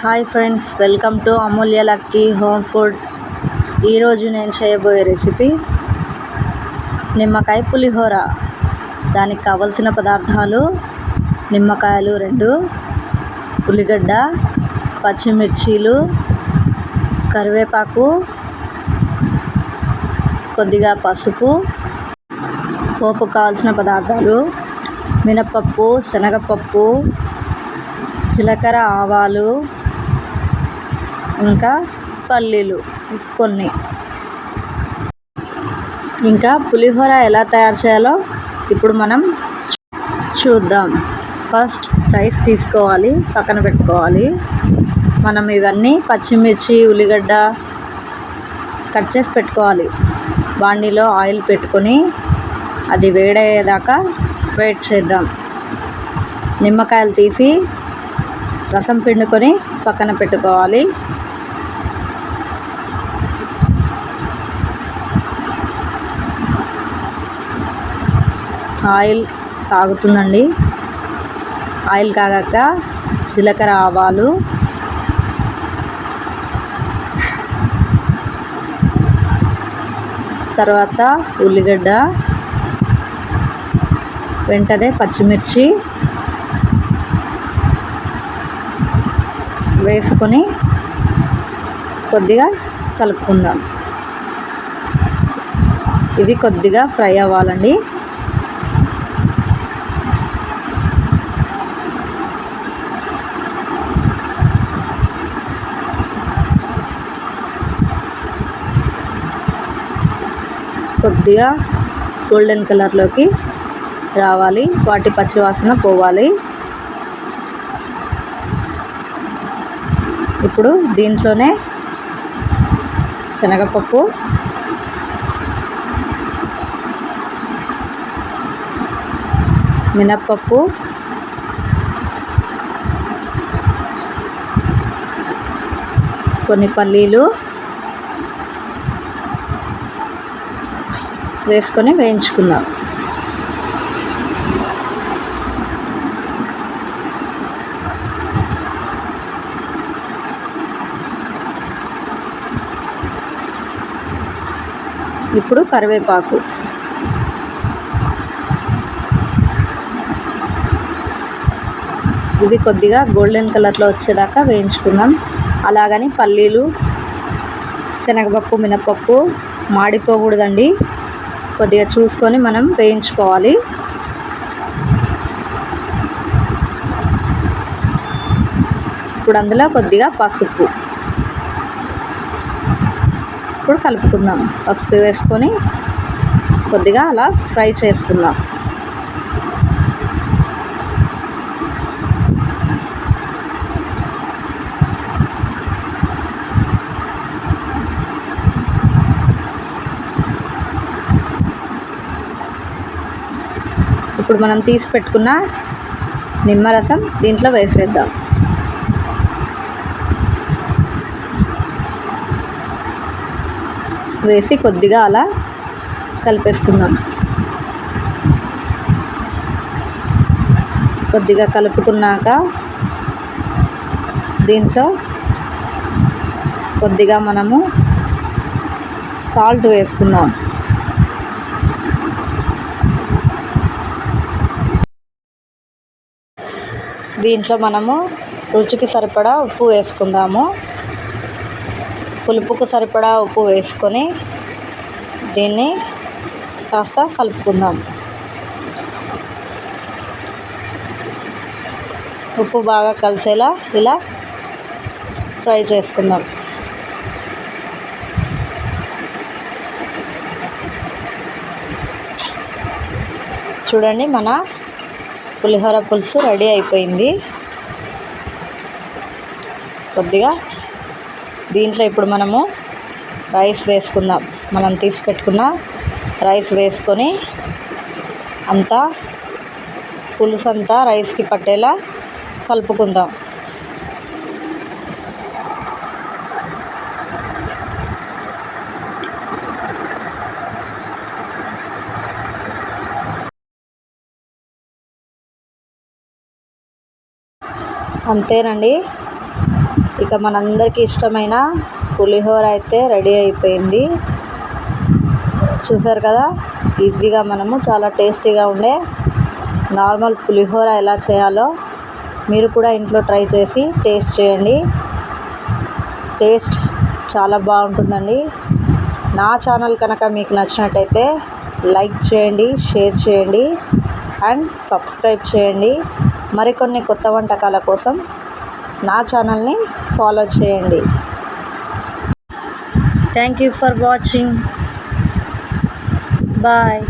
Hi friends, welcome to Amulya lucky home food. ఈరోజు నేను చేయబోయే రెసిపీ నిమ్మకాయ పులిహోర. దానికి కావలసిన పదార్థాలు: నిమ్మకాయలు 2, ఉల్లిగడ్డ, పచ్చిమిర్చీలు, కరివేపాకు, కొద్దిగా పసుపు. పోపుకు కావాల్సిన పదార్థాలు: మినపప్పు, శనగపప్పు, జీలకర్ర, ఆవాలు, ఇంకా పల్లీలు కొన్ని. ఇంకా పులిహోర ఎలా తయారు చేయాలో ఇప్పుడు మనం చూద్దాం. ఫస్ట్ రైస్ తీసుకోవాలి, పక్కన పెట్టుకోవాలి. మనం ఇవన్నీ పచ్చిమిర్చి, ఉల్లిగడ్డ కట్ చేసి పెట్టుకోవాలి. బాండీలో ఆయిల్ పెట్టుకొని అది వేడయ్యేదాకా వెయిట్ చేద్దాం. నిమ్మకాయలు తీసి రసం పిండుకొని పక్కన పెట్టుకోవాలి. ఆయిల్ కాగుతుందండి. ఆయిల్ కాగాక జీలకర్ర, ఆవాలు, తర్వాత ఉల్లిగడ్డ, వెంటనే పచ్చిమిర్చి వేసుకొని కొద్దిగా కలుపుకుందాం. ఇవి కొద్దిగా ఫ్రై అవ్వాలండి. కొద్దిగా గోల్డెన్ కలర్లోకి రావాలి, వాటి పచ్చివాసన పోవాలి. ఇప్పుడు దీంట్లోనే శనగపప్పు, మినప్పప్పు, కొన్ని పల్లీలు వేసుకొని వేయించుకుందాం. ఇప్పుడు కరివేపాకు, ఇవి కొద్దిగా గోల్డెన్ కలర్లో వచ్చేదాకా వేయించుకుందాం. అలాగని పల్లీలు, శనగపప్పు, మినపప్పు మాడిపోకూడదండి. కొద్దిగా చూసుకొని మనం వేయించుకోవాలి. ఇప్పుడు అందులో కొద్దిగా పసుపు, ఇప్పుడు కలుపుకుందాం. పసుపు వేసుకొని కొద్దిగా అలా ఫ్రై చేసుకుందాం. ఇప్పుడు మనం తీసి పెట్టుకున్న నిమ్మరసం దీంట్లో వేసేద్దాం. వేసి కొద్దిగా అలా కలిపేసుకుందాం. కొద్దిగా కలుపుకున్నాక దీంట్లో కొద్దిగా మనము సాల్ట్ వేసుకుందాం. దీంట్లో మనము రుచికి సరిపడా ఉప్పు వేసుకుందాము. పులుపుకు సరిపడా ఉప్పు వేసుకొని దీన్ని కాస్త కలుపుకుందాం. ఉప్పు బాగా కలిసేలా ఇలా ఫ్రై చేసుకుందాం. చూడండి, మన పులిహోర పులుసు రెడీ అయిపోయింది. కొద్దిగా దీంట్లో ఇప్పుడు మనము రైస్ వేసుకుందాం. మనం తీసి పెట్టుకున్న రైస్ వేసుకొని అంతా పులుసు అంతా రైస్కి పట్టేలా కలుపుకుందాం. అంతేనండి, ఇక మనందరికీ ఇష్టమైన పులిహోర అయితే రెడీ అయిపోయింది. చూసారు కదా, ఈజీగా మనము చాలా టేస్టీగా ఉండే నార్మల్ పులిహోర ఎలా చేయాలో మీరు కూడా ఇంట్లో ట్రై చేసి టేస్ట్ చేయండి. టేస్ట్ చాలా బాగుంటుందండి. నా ఛానల్ కనుక మీకు నచ్చినట్టయితే లైక్ చేయండి, షేర్ చేయండి అండ్ సబ్స్క్రైబ్ చేయండి. మరికొన్ని కొత్త వంటకాల కోసం నా ఛానల్ని ఫాలో చేయండి. Thank you for watching. Bye.